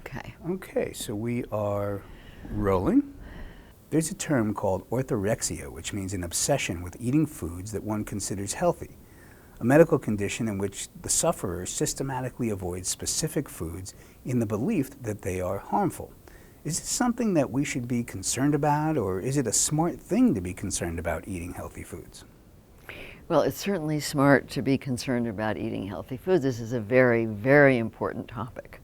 Okay. Okay, so we are rolling. There's a term called orthorexia, which means an obsession with eating foods that one considers healthy, a medical condition in which the sufferer systematically avoids specific foods in the belief that they are harmful. Is this something that we should be concerned about, or is it a smart thing to be concerned about eating healthy foods? Well, it's certainly smart to be concerned about eating healthy foods. This is a very, very important topic.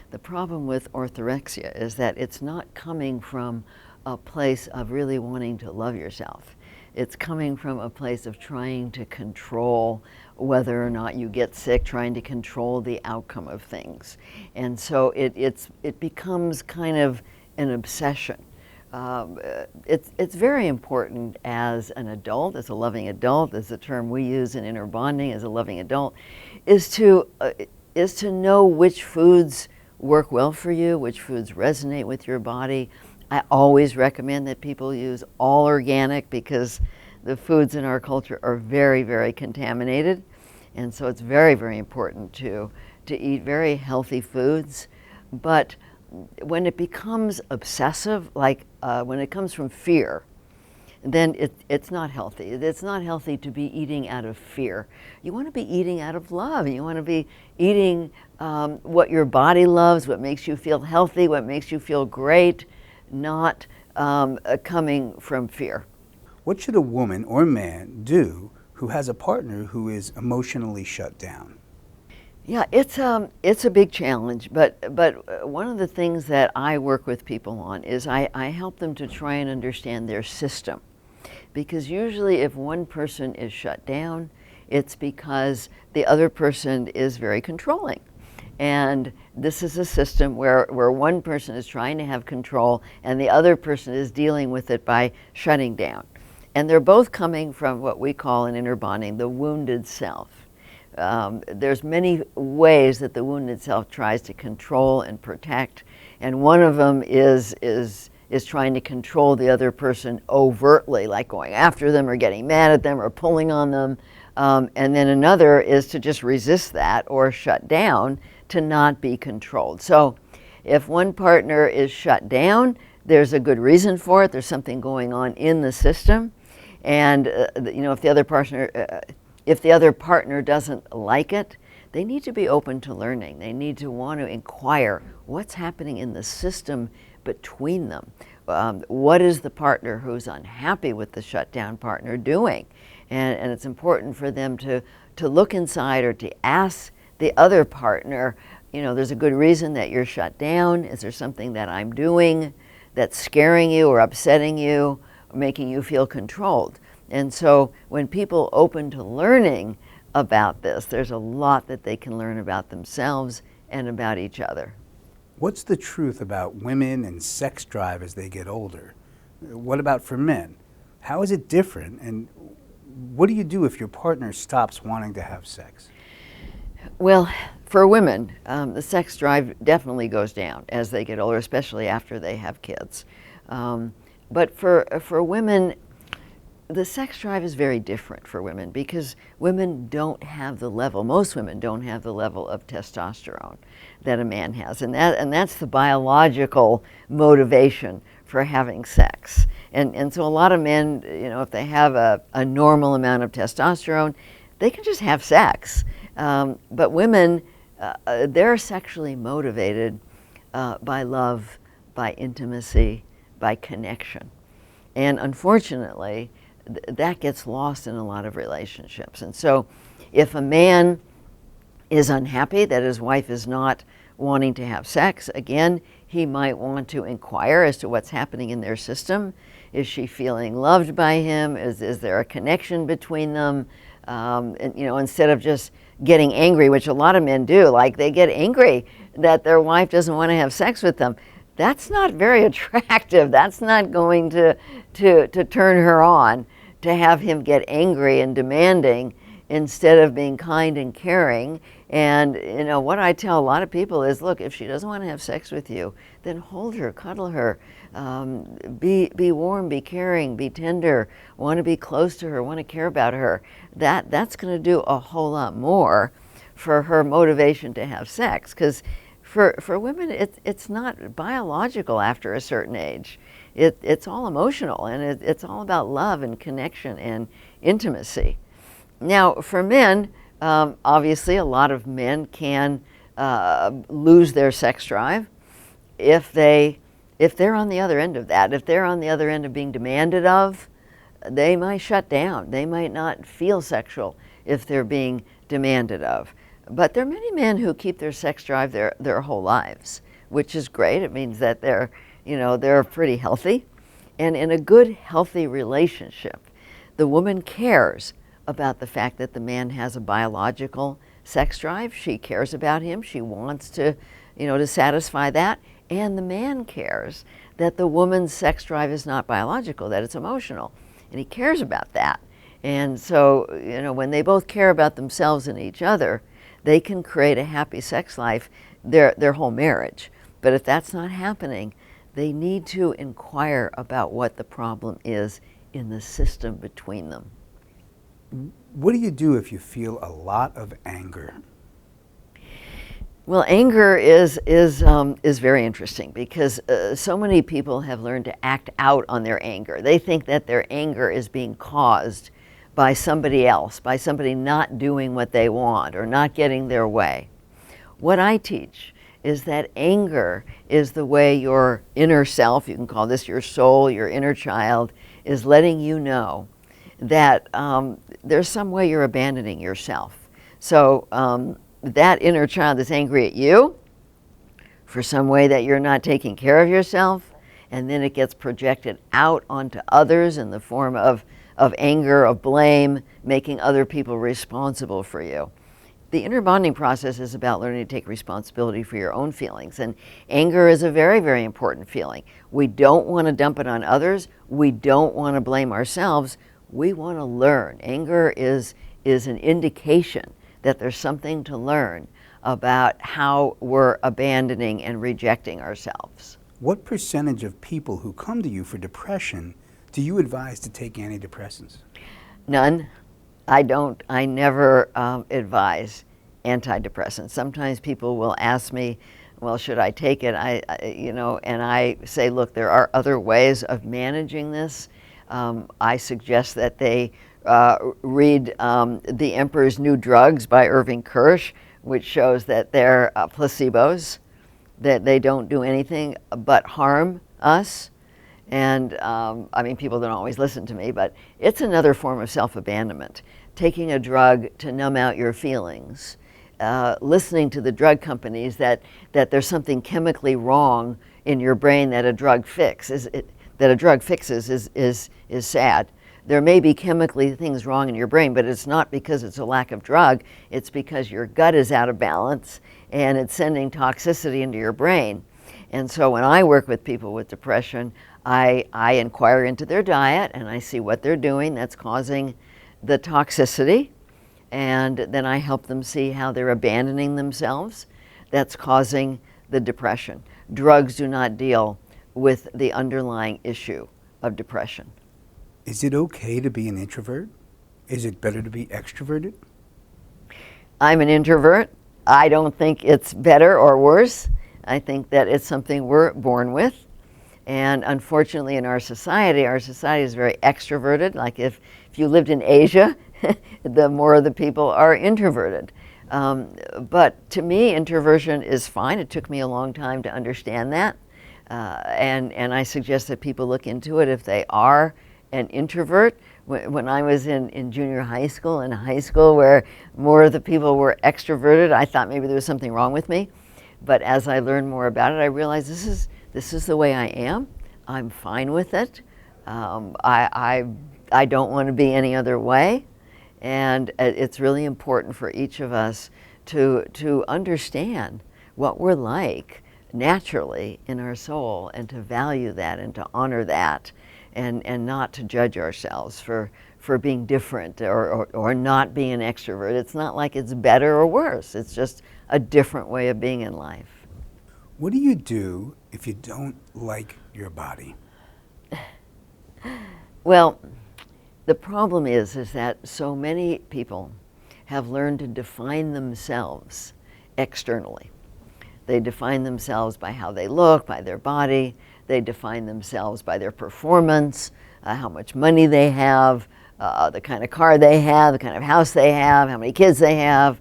The problem with orthorexia is that it's not coming from a place of really wanting to love yourself. It's coming from a place of trying to control whether or not you get sick, trying to control the outcome of things. And so it becomes kind of an obsession. It's very important as an adult, as a loving adult, as the term we use in inner bonding as a loving adult, is to know which foods work well for you, which foods resonate with your body. I always recommend that people use all organic because the foods in our culture are very, very contaminated. And so it's very, very important to eat very healthy foods. But when it becomes obsessive, like when it comes from fear, then it's not healthy. It's not healthy to be eating out of fear. You want to be eating out of love. You want to be eating what your body loves, what makes you feel healthy, what makes you feel great, not coming from fear. What should a woman or man do who has a partner who is emotionally shut down? Yeah, it's a big challenge, but one of the things that I work with people on is I help them to try and understand their system. Because usually if one person is shut down, it's because the other person is very controlling. And this is a system where one person is trying to have control and the other person is dealing with it by shutting down. And they're both coming from what we call in inner bonding, the wounded self. There's many ways that the wounded self tries to control and protect, and one of them is trying to control the other person overtly, like going after them or getting mad at them or pulling on them. And then another is to just resist that or shut down to not be controlled. So if one partner is shut down, there's a good reason for it. There's something going on in the system. And if the other partner doesn't like it, they need to be open to learning. They need to want to inquire what's happening in the system between them. What is the partner who's unhappy with the shutdown partner doing? And it's important for them to look inside or to ask the other partner, there's a good reason that you're shut down. Is there something that I'm doing that's scaring you or upsetting you, or making you feel controlled? And so when people open to learning about this, there's a lot that they can learn about themselves and about each other. What's the truth about women and sex drive as they get older? What about for men? How is it different? And what do you do if your partner stops wanting to have sex? Well, for women, the sex drive definitely goes down as they get older, especially after they have kids. But for women, the sex drive is very different for women because women don't have the level, most women don't have the level of testosterone that a man has. And that's the biological motivation for having sex. And so a lot of men, if they have a normal amount of testosterone, they can just have sex. But women, they're sexually motivated by love, by intimacy, by connection. And unfortunately, that gets lost in a lot of relationships. And so if a man is unhappy that his wife is not wanting to have sex, again, he might want to inquire as to what's happening in their system. Is she feeling loved by him? Is there a connection between them? Instead of just getting angry, which a lot of men do, like they get angry that their wife doesn't want to have sex with them. That's not very attractive. That's not going to turn her on, to have him get angry and demanding instead of being kind and caring. And what I tell a lot of people is, look, if she doesn't want to have sex with you, then hold her, cuddle her, be warm, be caring, be tender, want to be close to her, want to care about her. That's going to do a whole lot more for her motivation to have sex. Because for women, it's not biological after a certain age. It's all emotional, and it's all about love and connection and intimacy. Now, for men, obviously, a lot of men can lose their sex drive if they're on the other end of that. If they're on the other end of being demanded of, they might shut down. They might not feel sexual if they're being demanded of. But there are many men who keep their sex drive their whole lives, which is great. It means that they're pretty healthy. And in a good, healthy relationship, the woman cares about the fact that the man has a biological sex drive. She cares about him. She wants to satisfy that. And the man cares that the woman's sex drive is not biological, that it's emotional. And he cares about that. And so, when they both care about themselves and each other, they can create a happy sex life, their whole marriage. But if that's not happening, they need to inquire about what the problem is in the system between them. What do you do if you feel a lot of anger? Well, anger is very interesting because so many people have learned to act out on their anger. They think that their anger is being caused by somebody else, by somebody not doing what they want or not getting their way. What I teach is that anger is the way your inner self, you can call this your soul, your inner child, is letting you know that there's some way you're abandoning yourself. So that inner child is angry at you for some way that you're not taking care of yourself, and then it gets projected out onto others in the form of anger, of blame, making other people responsible for you. The inner bonding process is about learning to take responsibility for your own feelings, and anger is a very, very important feeling. We don't want to dump it on others. We don't want to blame ourselves. We want to learn. Anger is an indication that there's something to learn about how we're abandoning and rejecting ourselves. What percentage of people who come to you for depression do you advise to take antidepressants? None. I never advise antidepressants. Sometimes people will ask me, well, should I take it? And I say, look, there are other ways of managing this. I suggest that they read The Emperor's New Drugs by Irving Kirsch, which shows that they're placebos, that they don't do anything but harm us. And people don't always listen to me, but it's another form of self-abandonment. Taking a drug to numb out your feelings, listening to the drug companies that there's something chemically wrong in your brain that a drug fixes is sad. There may be chemically things wrong in your brain, but it's not because it's a lack of drug. It's because your gut is out of balance and it's sending toxicity into your brain. And so when I work with people with depression, I inquire into their diet and I see what they're doing that's causing the toxicity, and then I help them see how they're abandoning themselves that's causing the depression. Drugs do not deal with the underlying issue of depression. Is it okay to be an introvert? Is it better to be extroverted? I'm an introvert. I don't think it's better or worse. I think that it's something we're born with. And unfortunately in our society is very extroverted. Like if you lived in Asia, the more of the people are introverted. But to me, introversion is fine. It took me a long time to understand that. And I suggest that people look into it if they are an introvert. When I was in junior high school and high school where more of the people were extroverted, I thought maybe there was something wrong with me. But as I learned more about it, I realized this is the way I am. I'm fine with it. I don't want to be any other way. And it's really important for each of us to understand what we're like naturally in our soul and to value that and to honor that and not to judge ourselves for being different or not being an extrovert. It's not like it's better or worse. It's just a different way of being in life. What do you do if you don't like your body? Well, the problem is that so many people have learned to define themselves externally. They define themselves by how they look, by their body. They define themselves by their performance, how much money they have, the kind of car they have, the kind of house they have, how many kids they have,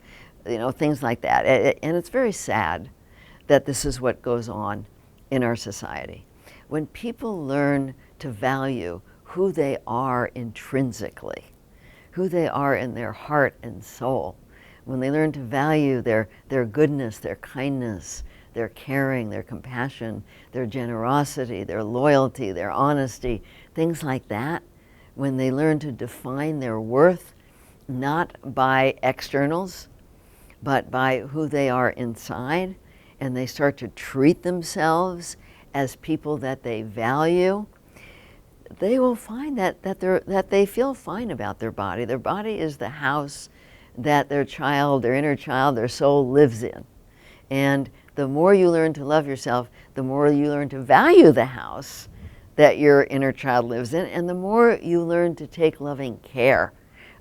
things like that. And it's very sad that this is what goes on in our society. When people learn to value who they are intrinsically, who they are in their heart and soul, when they learn to value their goodness, their kindness, their caring, their compassion, their generosity, their loyalty, their honesty, things like that, when they learn to define their worth not by externals, but by who they are inside, and they start to treat themselves as people that they value, they will find that they feel fine about their body. Their body is the house that their child, their inner child, their soul lives in. And the more you learn to love yourself, the more you learn to value the house that your inner child lives in, and the more you learn to take loving care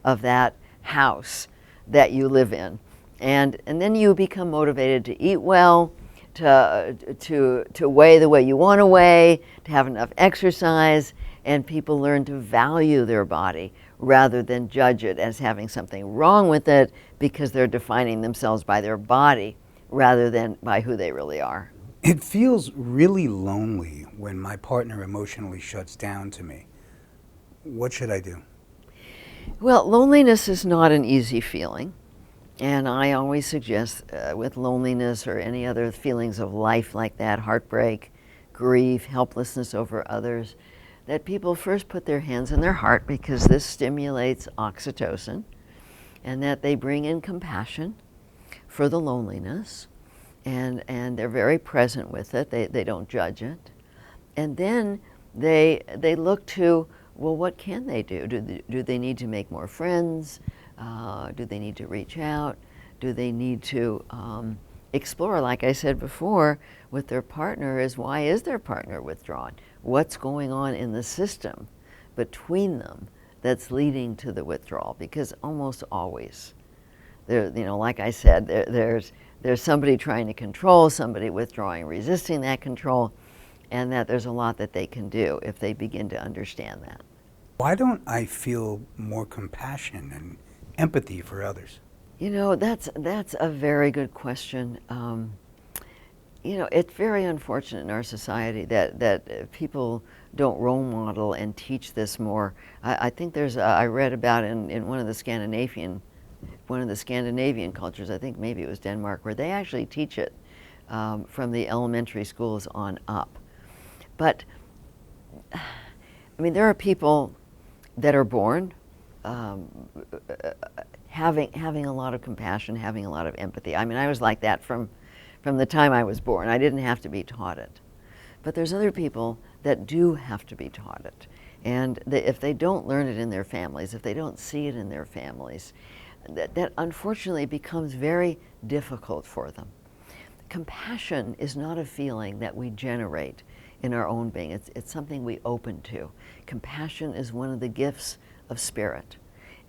of that house that you live in. And then you become motivated to eat well, to weigh the way you want to weigh, to have enough exercise, and people learn to value their body rather than judge it as having something wrong with it because they're defining themselves by their body rather than by who they really are. It feels really lonely when my partner emotionally shuts down to me. What should I do? Well, loneliness is not an easy feeling. And I always suggest with loneliness or any other feelings of life like that, heartbreak, grief, helplessness over others, that people first put their hands in their heart because this stimulates oxytocin, and that they bring in compassion for the loneliness, and they're very present with it. They don't judge it. And then they look to, well, what can they do? Do they need to make more friends? Do they need to reach out? Do they need to explore, like I said before, with their partner, is why is their partner withdrawn? What's going on in the system between them that's leading to the withdrawal? Because almost always, like I said, there's somebody trying to control, somebody withdrawing, resisting that control, and that there's a lot that they can do if they begin to understand that. Why don't I feel more compassion and empathy for others? That's a very good question. It's very unfortunate in our society that people don't role model and teach this more. I think I read about in one of the Scandinavian cultures, I think maybe it was Denmark, where they actually teach it from the elementary schools on up. But, there are people that are born having a lot of compassion, having a lot of empathy. I was like that from the time I was born. I didn't have to be taught it. But there's other people that do have to be taught it. And if they don't learn it in their families, if they don't see it in their families, that unfortunately becomes very difficult for them. Compassion is not a feeling that we generate in our own being. It's something we open to. Compassion is one of the gifts of spirit.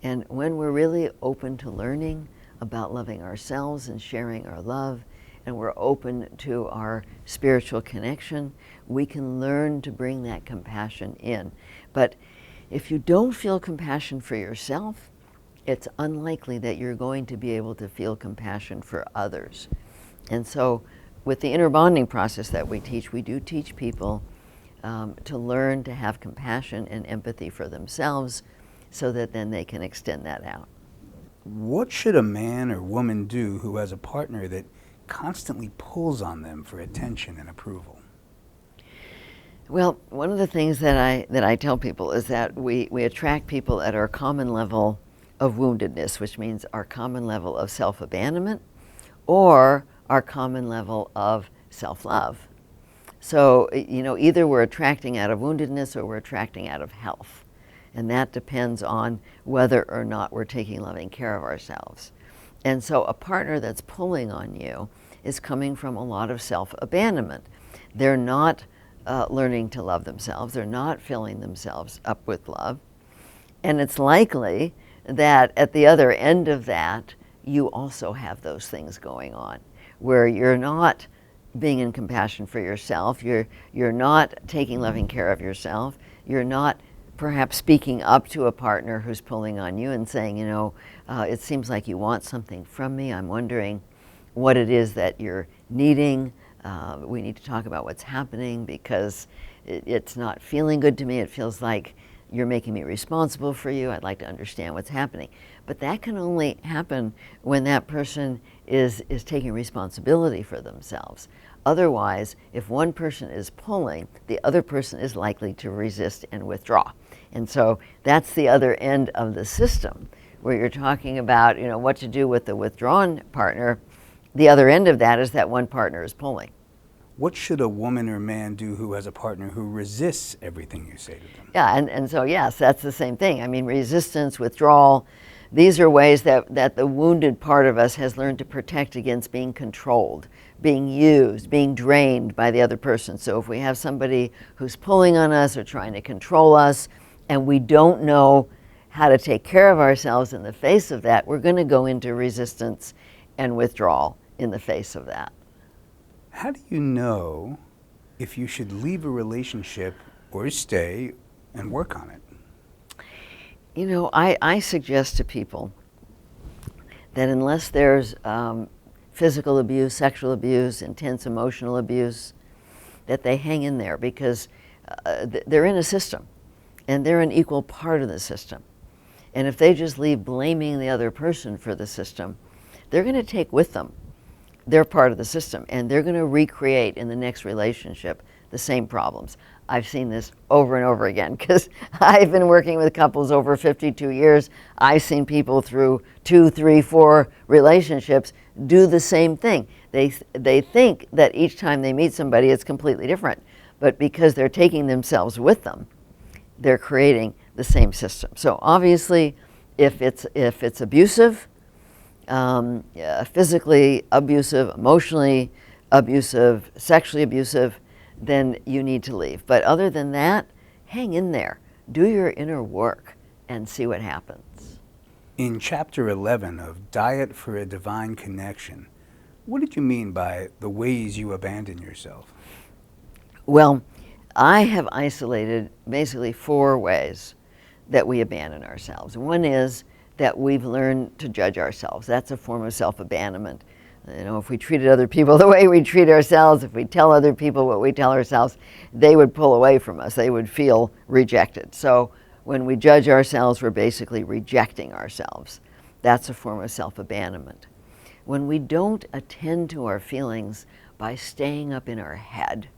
And when we're really open to learning about loving ourselves and sharing our love, and we're open to our spiritual connection, we can learn to bring that compassion in. But if you don't feel compassion for yourself, it's unlikely that you're going to be able to feel compassion for others. And so with the inner bonding process that we do teach people to learn to have compassion and empathy for themselves so that then they can extend that out. What should a man or woman do who has a partner that constantly pulls on them for attention and approval? Well, one of the things that I tell people is that we attract people at our common level of woundedness, which means our common level of self-abandonment or our common level of self-love. So, either we're attracting out of woundedness or we're attracting out of health. And that depends on whether or not we're taking loving care of ourselves. And so a partner that's pulling on you is coming from a lot of self-abandonment. They're not learning to love themselves. They're not filling themselves up with love. And it's likely that at the other end of that, you also have those things going on, where you're not being in compassion for yourself. You're not taking loving care of yourself. You're not perhaps speaking up to a partner who's pulling on you and saying, it seems like you want something from me. I'm wondering what it is that you're needing. We need to talk about what's happening because it's not feeling good to me. It feels like you're making me responsible for you. I'd like to understand what's happening. But that can only happen when that person is taking responsibility for themselves. Otherwise, if one person is pulling, the other person is likely to resist and withdraw. And so that's the other end of the system, where you're talking about what to do with the withdrawn partner. The other end of that is that one partner is pulling. What should a woman or man do who has a partner who resists everything you say to them? Yeah, and so yes, that's the same thing. I mean, resistance, withdrawal, these are ways that the wounded part of us has learned to protect against being controlled, being used, being drained by the other person. So if we have somebody who's pulling on us or trying to control us, and we don't know how to take care of ourselves in the face of that, we're going to go into resistance and withdrawal in the face of that. How do you know if you should leave a relationship or stay and work on it? I suggest to people that unless there's physical abuse, sexual abuse, intense emotional abuse, that they hang in there because they're in a system and they're an equal part of the system. And if they just leave blaming the other person for the system, they're going to take with them their part of the system, and they're going to recreate in the next relationship the same problems. I've seen this over and over again because I've been working with couples over 52 years. I've seen people through 2, 3, 4 relationships do the same thing. They think that each time they meet somebody it's completely different, but because they're taking themselves with them, they're creating the same system. So obviously, if it's abusive, physically abusive, emotionally abusive, sexually abusive, then you need to leave. But other than that, hang in there. Do your inner work and see what happens. In Chapter 11 of Diet for a Divine Connection, what did you mean by the ways you abandon yourself? Well, I have isolated basically 4 ways that we abandon ourselves. One is that we've learned to judge ourselves. That's a form of self-abandonment. If we treated other people the way we treat ourselves, if we tell other people what we tell ourselves, they would pull away from us. They would feel rejected. So when we judge ourselves, we're basically rejecting ourselves. That's a form of self-abandonment. When we don't attend to our feelings by staying up in our head,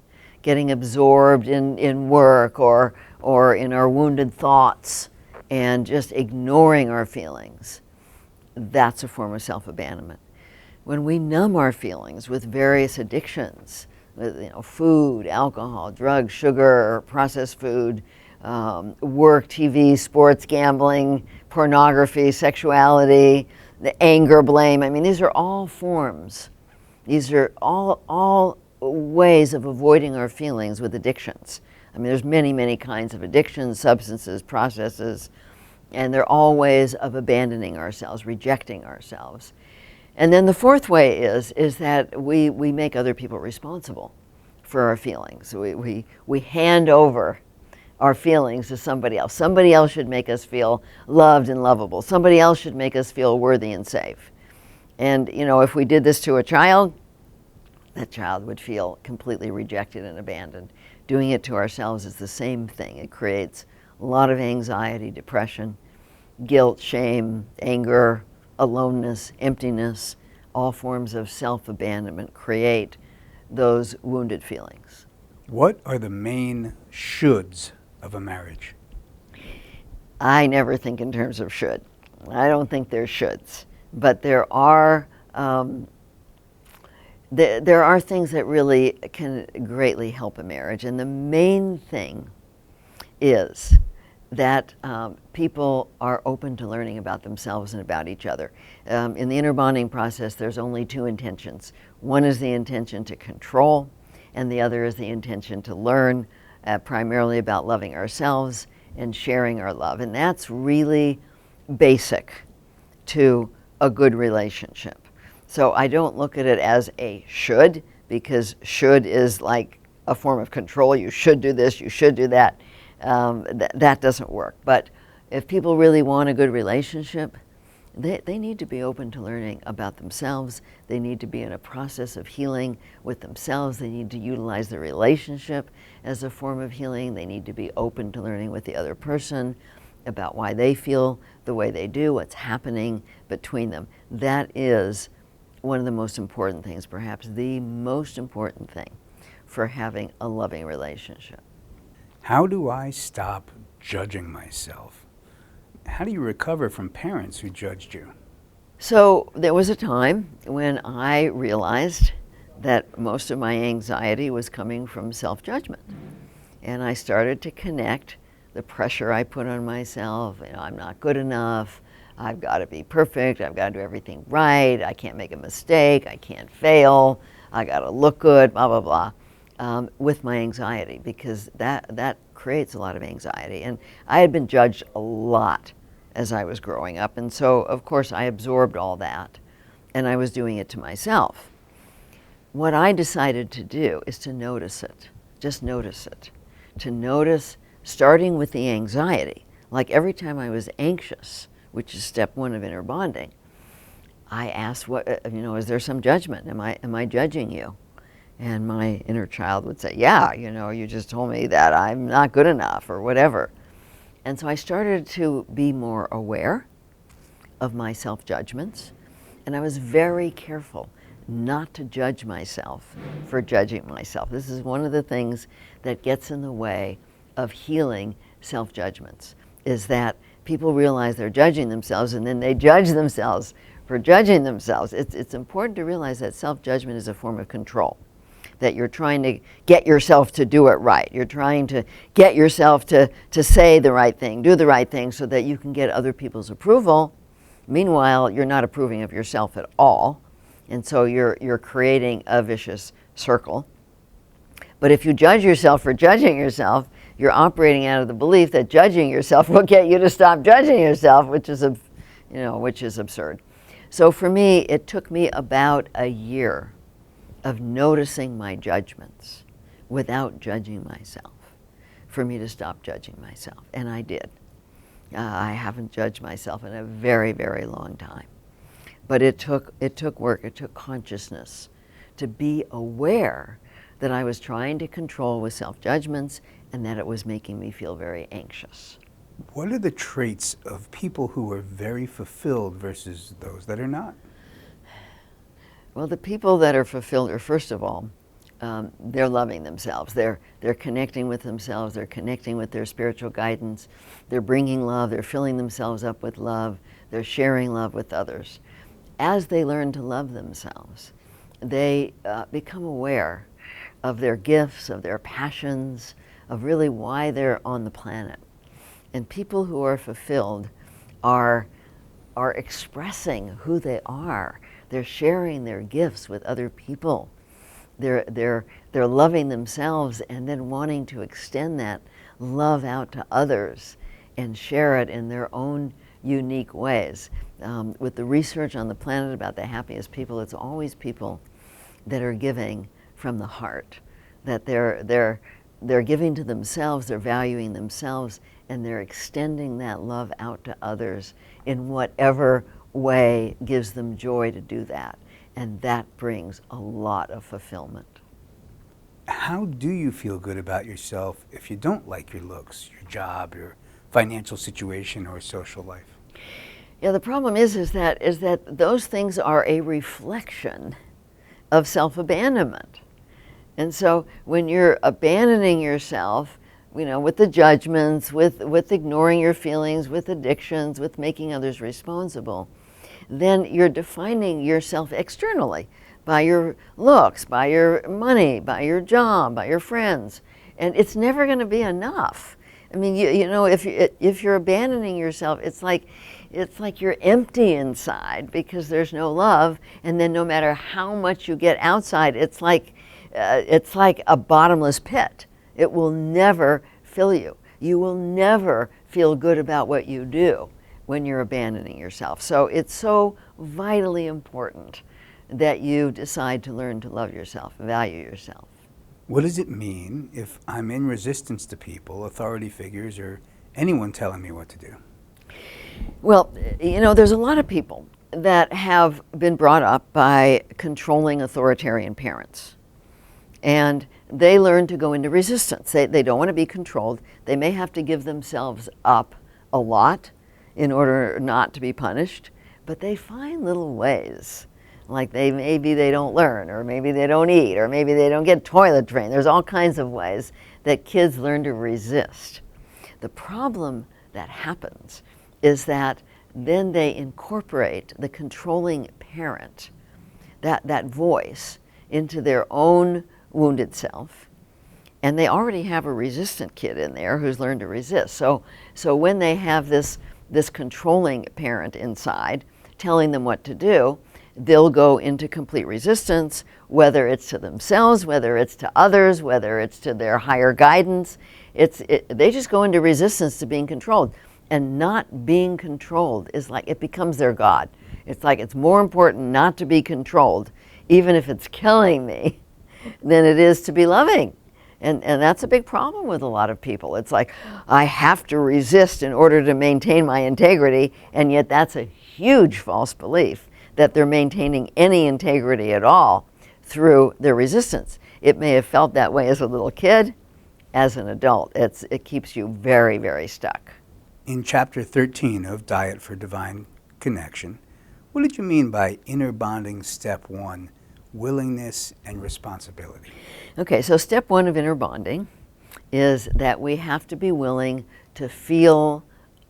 getting absorbed in work or in our wounded thoughts, and just ignoring our feelings, that's a form of self-abandonment. When we numb our feelings with various addictions, with food, alcohol, drugs, sugar, processed food, work, TV, sports, gambling, pornography, sexuality, the anger, blame, these are all forms. These are all ways of avoiding our feelings with addictions. There's many, many kinds of addictions, substances, processes, and they're all ways of abandoning ourselves, rejecting ourselves. And then the 4th way is that we make other people responsible for our feelings. We hand over our feelings to somebody else. Somebody else should make us feel loved and lovable. Somebody else should make us feel worthy and safe. And if we did this to a child, that child would feel completely rejected and abandoned. Doing it to ourselves is the same thing. It creates a lot of anxiety, depression, guilt, shame, anger, aloneness, emptiness. All forms of self-abandonment create those wounded feelings. What are the main shoulds of a marriage? I never think in terms of should. I don't think there's shoulds, but there are things that really can greatly help a marriage, and the main thing is that people are open to learning about themselves and about each other. In the inner bonding process, there's only 2 intentions. One is the intention to control, and the other is the intention to learn, primarily about loving ourselves and sharing our love. And that's really basic to a good relationship. So I don't look at it as a should, because should is like a form of control. You should do this, you should do that. That doesn't work. But if people really want a good relationship, they need to be open to learning about themselves. They need to be in a process of healing with themselves. They need to utilize the relationship as a form of healing. They need to be open to learning with the other person about why they feel the way they do, what's happening between them. That is one of the most important things, perhaps the most important thing for having a loving relationship. How do I stop judging myself? How do you recover from parents who judged you? So there was a time when I realized that most of my anxiety was coming from self-judgment. And I started to connect the pressure I put on myself. I'm not good enough. I've got to be perfect. I've got to do everything right. I can't make a mistake. I can't fail. I got to look good, blah, blah, blah, with my anxiety, because that creates a lot of anxiety. And I had been judged a lot as I was growing up. And so, of course, I absorbed all that, and I was doing it to myself. What I decided to do is to notice it, just notice it, to notice, starting with the anxiety. Like every time I was anxious, which is step one of inner bonding, I asked, is there some judgment? Am I judging you? And my inner child would say, yeah, you just told me that I'm not good enough or whatever. And so I started to be more aware of my self-judgments, and I was very careful not to judge myself for judging myself. This is one of the things that gets in the way of healing self-judgments, is that people realize they're judging themselves and then they judge themselves for judging themselves. It's important to realize that self-judgment is a form of control, that you're trying to get yourself to do it right. You're trying to get yourself to say the right thing, do the right thing, so that you can get other people's approval. Meanwhile, you're not approving of yourself at all, and so you're creating a vicious circle. But if you judge yourself for judging yourself, you're operating out of the belief that judging yourself will get you to stop judging yourself, which is absurd. So for me, it took me about a year of noticing my judgments without judging myself for me to stop judging myself, and I did. I haven't judged myself in a very, very long time. But it took work, it took consciousness to be aware that I was trying to control with self-judgments and that it was making me feel very anxious. What are the traits of people who are very fulfilled versus those that are not? Well, the people that are fulfilled are, first of all, they're loving themselves. They're connecting with themselves. They're connecting with their spiritual guidance. They're bringing love. They're filling themselves up with love. They're sharing love with others. As they learn to love themselves, they become aware of their gifts, of their passions, of really why they're on the planet. And people who are fulfilled are expressing who they are. They're sharing their gifts with other people. They're loving themselves and then wanting to extend that love out to others and share it in their own unique ways. With the research on the planet about the happiest people, it's always people that are giving from the heart, that they're giving to themselves, they're valuing themselves, and they're extending that love out to others in whatever way gives them joy to do that. And that brings a lot of fulfillment. How do you feel good about yourself if you don't like your looks, your job, your financial situation, or social life? Yeah, the problem is that those things are a reflection of self-abandonment. And so when you're abandoning yourself, with the judgments, with ignoring your feelings, with addictions, with making others responsible, then you're defining yourself externally by your looks, by your money, by your job, by your friends. And it's never going to be enough. I mean, if you're abandoning yourself, it's like you're empty inside because there's no love, and then no matter how much you get outside, it's like a bottomless pit. It will never fill you. You will never feel good about what you do when you're abandoning yourself. So it's so vitally important that you decide to learn to love yourself, value yourself. What does it mean if I'm in resistance to people, authority figures, or anyone telling me what to do? Well, you know, there's a lot of people that have been brought up by controlling authoritarian parents. And they learn to go into resistance. They don't want to be controlled. They may have to give themselves up a lot in order not to be punished, but they find little ways. Like maybe they don't learn, or maybe they don't eat, or maybe they don't get toilet trained. There's all kinds of ways that kids learn to resist. The problem that happens is that then they incorporate the controlling parent, that voice, into their own wounded self, and they already have a resistant kid in there who's learned to resist. So when they have this controlling parent inside telling them what to do, they'll go into complete resistance, whether it's to themselves, whether it's to others, whether it's to their higher guidance. They just go into resistance to being controlled. And not being controlled is like, it becomes their God. It's like it's more important not to be controlled, even if it's killing me, than it is to be loving. And that's a big problem with a lot of people. It's like, I have to resist in order to maintain my integrity, and yet that's a huge false belief that they're maintaining any integrity at all through their resistance. It may have felt that way as a little kid. As an adult, it keeps you very, very stuck. In Chapter 13 of Diet for Divine Connection, what did you mean by inner bonding step 1, willingness and responsibility? Okay, so step 1 of inner bonding is that we have to be willing to feel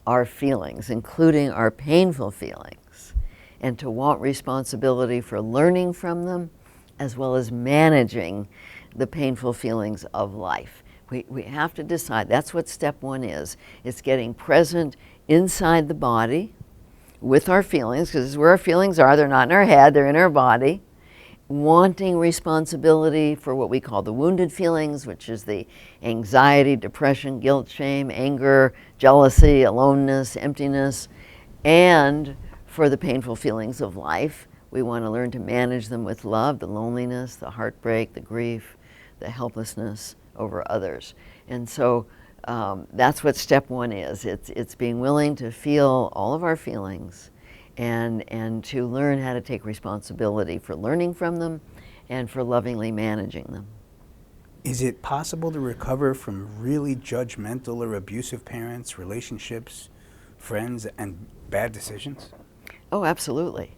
our feelings, including our painful feelings, and to want responsibility for learning from them, as well as managing the painful feelings of life. We have to decide. That's what step 1 is. It's getting present inside the body with our feelings, because this is where our feelings are. They're not in our head, they're in our body. Wanting responsibility for what we call the wounded feelings, which is the anxiety, depression, guilt, shame, anger, jealousy, aloneness, emptiness, and for the painful feelings of life. We want to learn to manage them with love, the loneliness, the heartbreak, the grief, the helplessness over others. And so that's what step 1 is. It's being willing to feel all of our feelings and to learn how to take responsibility for learning from them and for lovingly managing them. Is it possible to recover from really judgmental or abusive parents, relationships, friends, and bad decisions? Oh, absolutely.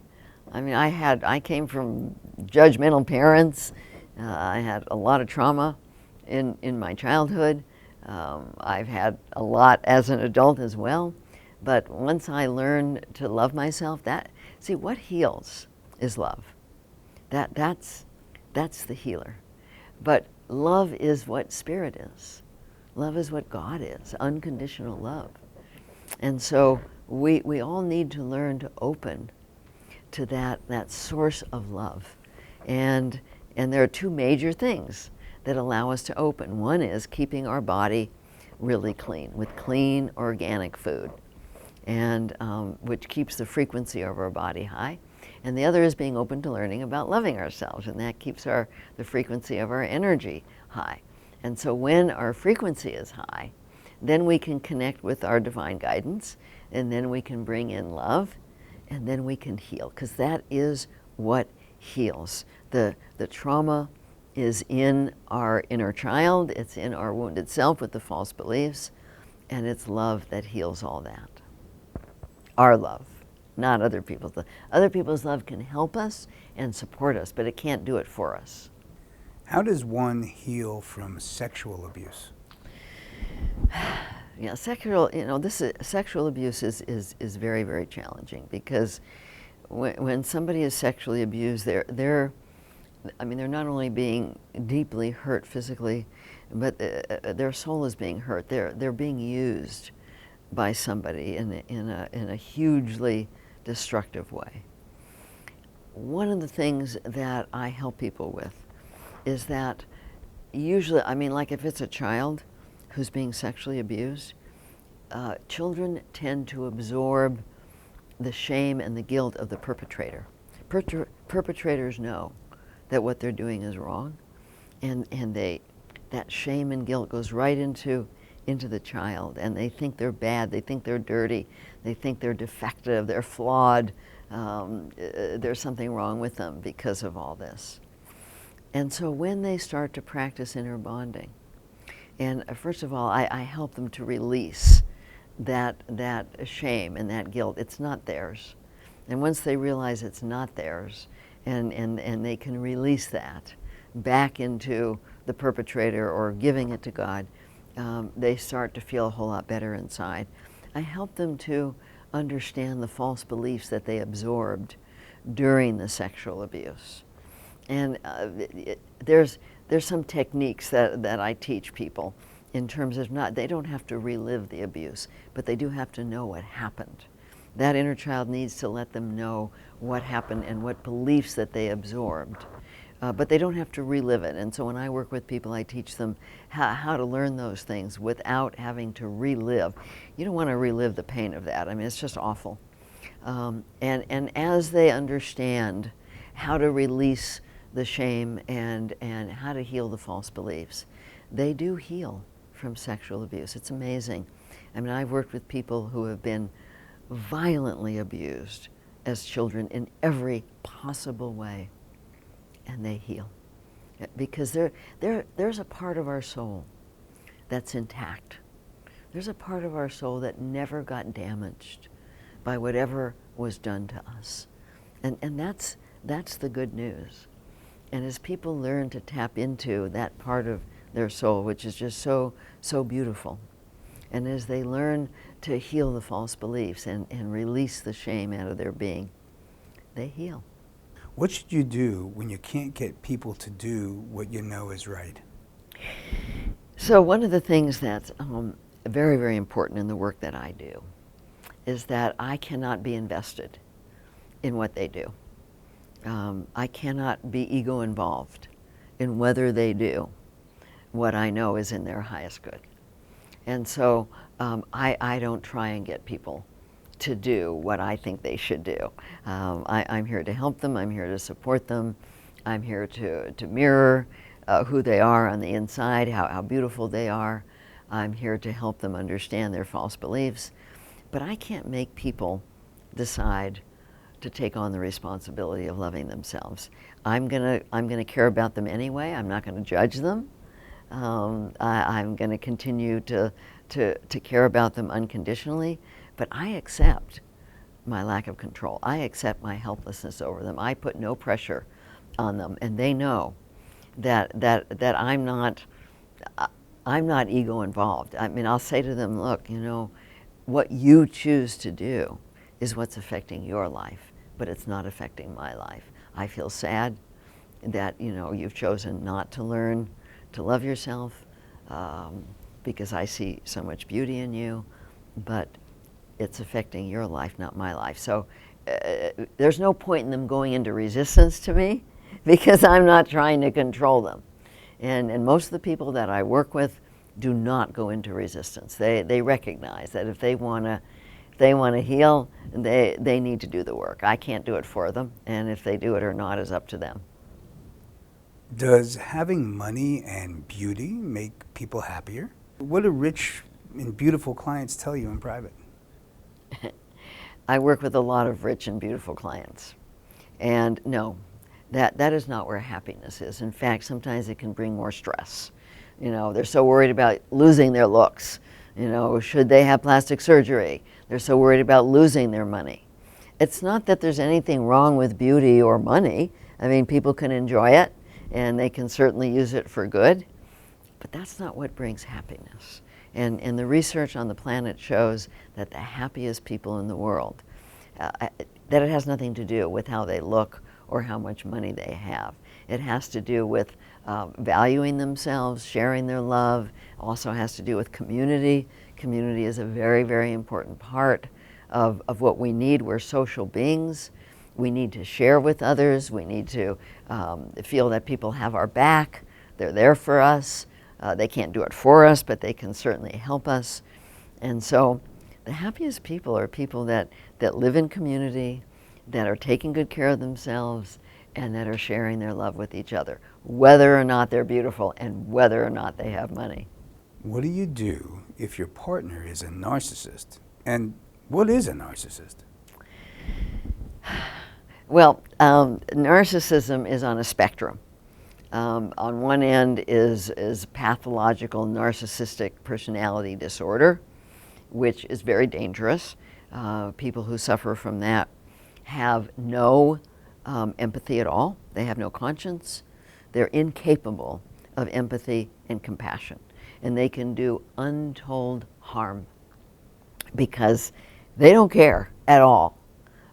I mean, I came from judgmental parents. I had a lot of trauma in my childhood. I've had a lot as an adult as well. But once I learned to love myself, see, what heals is love. That's the healer. But love is what spirit is. Love is what God is, unconditional love. And so we all need to learn to open to that source of love. And there are 2 major things that allow us to open. One is keeping our body really clean, with clean organic food, and which keeps the frequency of our body high. And the other is being open to learning about loving ourselves, and that keeps the frequency of our energy high. And so when our frequency is high, then we can connect with our divine guidance, and then we can bring in love, and then we can heal, because that is what heals. The trauma is in our inner child, it's in our wounded self with the false beliefs, and it's love that heals all that. Our love, not other people's. Other people's love can help us and support us, but it can't do it for us. How does one heal from sexual abuse? Yeah, sexual abuse is very, very challenging, because when somebody is sexually abused, they're not only being deeply hurt physically, but their soul is being hurt. They're being used by somebody in a hugely destructive way. One of the things that I help people with is that usually, like if it's a child who's being sexually abused, children tend to absorb the shame and the guilt of the perpetrator. perpetrators know that what they're doing is wrong, and that shame and guilt goes right into the child, and they think they're bad, they think they're dirty, they think they're defective, they're flawed, there's something wrong with them because of all this. And so when they start to practice inner bonding, and first of all, I help them to release that shame and that guilt. It's not theirs. And once they realize it's not theirs, and they can release that back into the perpetrator or giving it to God, they start to feel a whole lot better inside. I help them to understand the false beliefs that they absorbed during the sexual abuse. And there's some techniques that I teach people in terms of they don't have to relive the abuse, but they do have to know what happened. That inner child needs to let them know what happened and what beliefs that they absorbed. But they don't have to relive it. And so when I work with people, I teach them how to learn those things without having to relive. You don't want to relive the pain of that. I mean, it's just awful. And as they understand how to release the shame and how to heal the false beliefs, they do heal from sexual abuse. It's amazing. I mean, I've worked with people who have been violently abused as children in every possible way, and they heal. Because there's a part of our soul that's intact. There's a part of our soul that never got damaged by whatever was done to us. And that's the good news. And as people learn to tap into that part of their soul, which is just so beautiful, and as they learn to heal the false beliefs and release the shame out of their being, they heal. What should you do when you can't get people to do what you know is right? So one of the things that's very, very important in the work that I do is that I cannot be invested in what they do. I cannot be ego involved in whether they do what I know is in their highest good. And so I don't try and get people to do what I think they should do. I'm here to help them, I'm here to support them, I'm here to mirror who they are on the inside, how beautiful they are. I'm here to help them understand their false beliefs. But I can't make people decide to take on the responsibility of loving themselves. I'm gonna care about them anyway. I'm not gonna judge them. I'm gonna continue to care about them unconditionally, but I accept my lack of control. I accept my helplessness over them. I put no pressure on them, and they know that I'm not ego involved. I mean, I'll say to them, look, you know, what you choose to do is what's affecting your life, but it's not affecting my life. I feel sad that, you know, you've chosen not to learn to love yourself because I see so much beauty in you, but it's affecting your life, not my life. So there's no point in them going into resistance to me because I'm not trying to control them. And most of the people that I work with do not go into resistance. They recognize that if they want to heal, they need to do the work. I can't do it for them, and if they do it or not is up to them. Does having money and beauty make people happier? What do rich and beautiful clients tell you in private? I work with a lot of rich and beautiful clients, and no, that is not where happiness is. In fact, sometimes it can bring more stress. You know, they're so worried about losing their looks. You know, should they have plastic surgery? They're so worried about losing their money. It's not that there's anything wrong with beauty or money. I mean, people can enjoy it, and they can certainly use it for good, but that's not what brings happiness. And the research on the planet shows that the happiest people in the world, that it has nothing to do with how they look or how much money they have. It has to do with valuing themselves, sharing their love. Also has to do with community. Community is a very, very important part of what we need. We're social beings. We need to share with others. We need to feel that people have our back. They're there for us. They can't do it for us, but they can certainly help us. And so the happiest people are people that live in community, that are taking good care of themselves, and that are sharing their love with each other, whether or not they're beautiful and whether or not they have money. What do you do if your partner is a narcissist? And what is a narcissist? Well, narcissism is on a spectrum. On one end is pathological narcissistic personality disorder, which is very dangerous. People who suffer from that have no empathy at all. They have no conscience. They're incapable of empathy and compassion. And they can do untold harm because they don't care at all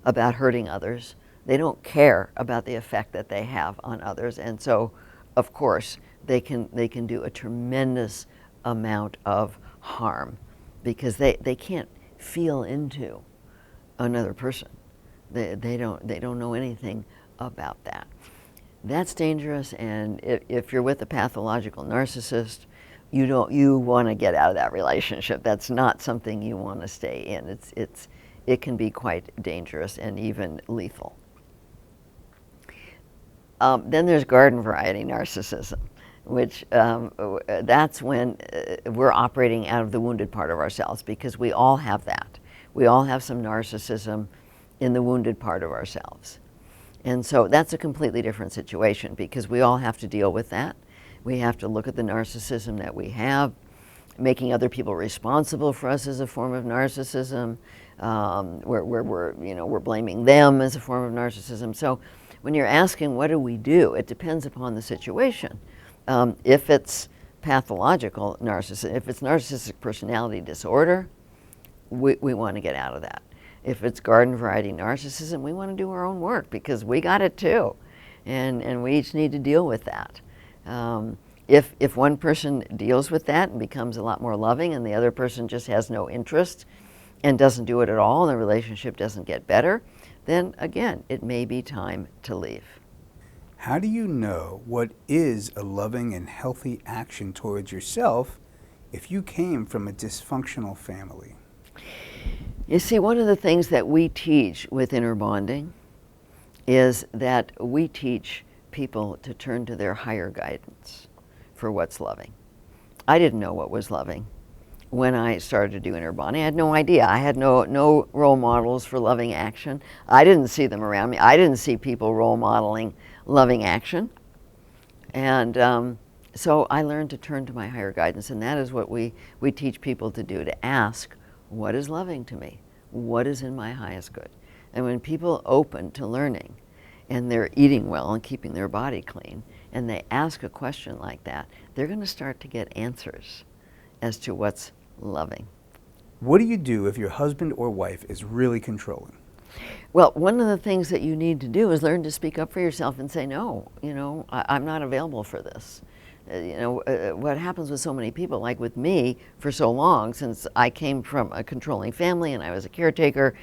about hurting others. They don't care about the effect that they have on others. And so, of course, they can do a tremendous amount of harm because they can't feel into another person. They don't know anything about that. That's dangerous, and if you're with a pathological narcissist, you want to get out of that relationship. That's not something you want to stay in. It can be quite dangerous and even lethal. Then there's garden variety narcissism, which that's when we're operating out of the wounded part of ourselves, because we all have that. We all have some narcissism in the wounded part of ourselves. And so that's a completely different situation, because we all have to deal with that. We have to look at the narcissism that we have. Making other people responsible for us is a form of narcissism. We're blaming them as a form of narcissism. So when you're asking what do we do, it depends upon the situation. If it's pathological narcissism, if it's narcissistic personality disorder, we want to get out of that. If it's garden variety narcissism, we want to do our own work because we got it too. And we each need to deal with that. If one person deals with that and becomes a lot more loving and the other person just has no interest and doesn't do it at all and the relationship doesn't get better, then again, it may be time to leave. How do you know what is a loving and healthy action towards yourself if you came from a dysfunctional family? You see, one of the things that we teach with inner bonding is that we teach people to turn to their higher guidance for what's loving. I didn't know what was loving when I started to do inner bonding. I had no idea. I had no role models for loving action. I didn't see them around me. I didn't see people role modeling loving action. And so I learned to turn to my higher guidance, and that is what we teach people to do, to ask, what is loving to me? What is in my highest good? And when people open to learning, and they're eating well and keeping their body clean, and they ask a question like that, they're going to start to get answers as to what's loving. What do you do if your husband or wife is really controlling? Well, one of the things that you need to do is learn to speak up for yourself and say, no, I'm not available for this. What happens with so many people, like with me for so long, since I came from a controlling family and I was a caretaker,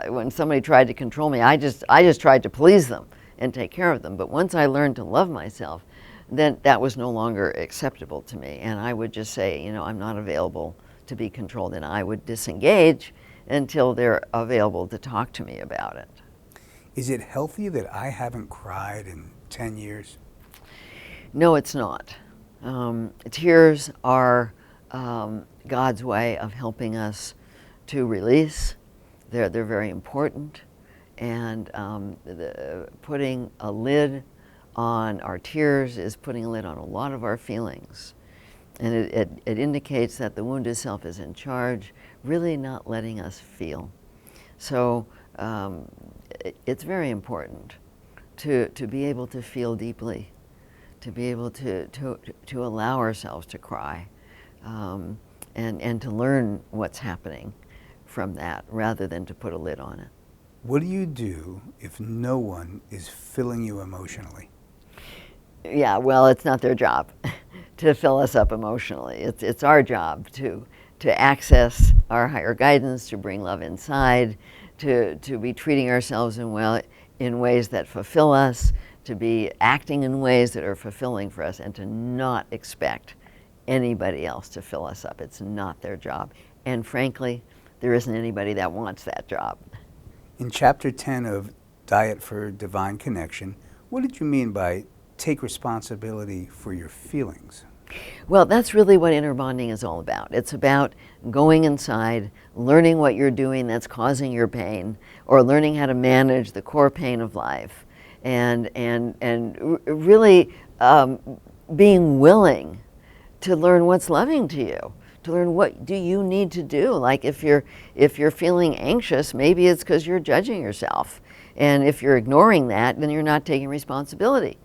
when somebody tried to control me, I just tried to please them and take care of them. But once I learned to love myself, then that was no longer acceptable to me. And I would just say, I'm not available to be controlled, and I would disengage until they're available to talk to me about it. Is it healthy that I haven't cried in 10 years? No, it's not. Tears are God's way of helping us to release. They're very important, and putting a lid on our tears is putting a lid on a lot of our feelings. And it indicates that the wounded self is in charge, really not letting us feel. So it's very important to be able to feel deeply, to be able to allow ourselves to cry, and to learn what's happening from that rather than to put a lid on it. What do you do if no one is filling you emotionally? Yeah, well, it's not their job to fill us up emotionally. It's our job to access our higher guidance, to bring love inside, to be treating ourselves in ways that fulfill us, to be acting in ways that are fulfilling for us, and to not expect anybody else to fill us up. It's not their job. And frankly, there isn't anybody that wants that job. In Chapter 10 of Diet for Divine Connection, What did you mean by take responsibility for your feelings? Well, that's really what inner bonding is all about. It's about going inside, learning what you're doing that's causing your pain, or learning how to manage the core pain of life, and really being willing to learn what's loving to you, to learn what do you need to do. Like if you're feeling anxious, maybe it's because you're judging yourself, and if you're ignoring that, then you're not taking responsibility.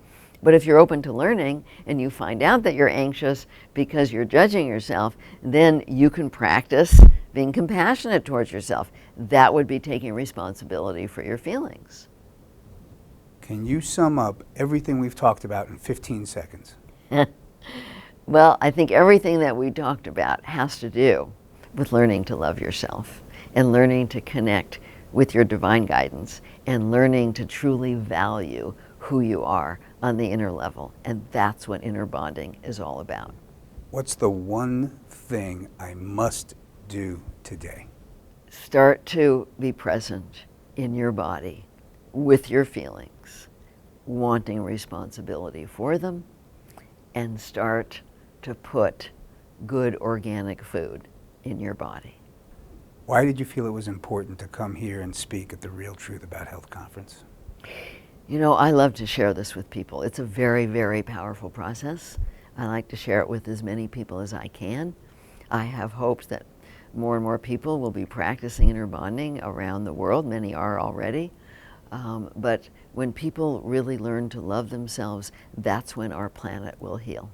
But if you're open to learning and you find out that you're anxious because you're judging yourself, then you can practice being compassionate towards yourself. That would be taking responsibility for your feelings. Can you sum up everything we've talked about in 15 seconds? Well, I think everything that we talked about has to do with learning to love yourself and learning to connect with your divine guidance and learning to truly value who you are on the inner level. And that's what inner bonding is all about. What's the one thing I must do today? Start to be present in your body with your feelings, wanting responsibility for them, and start to put good organic food in your body. Why did you feel it was important to come here and speak at the Real Truth About Health conference? You know, I love to share this with people. It's a very, very powerful process. I like to share it with as many people as I can. I have hopes that more and more people will be practicing inner bonding around the world. Many are already. But when people really learn to love themselves, that's when our planet will heal.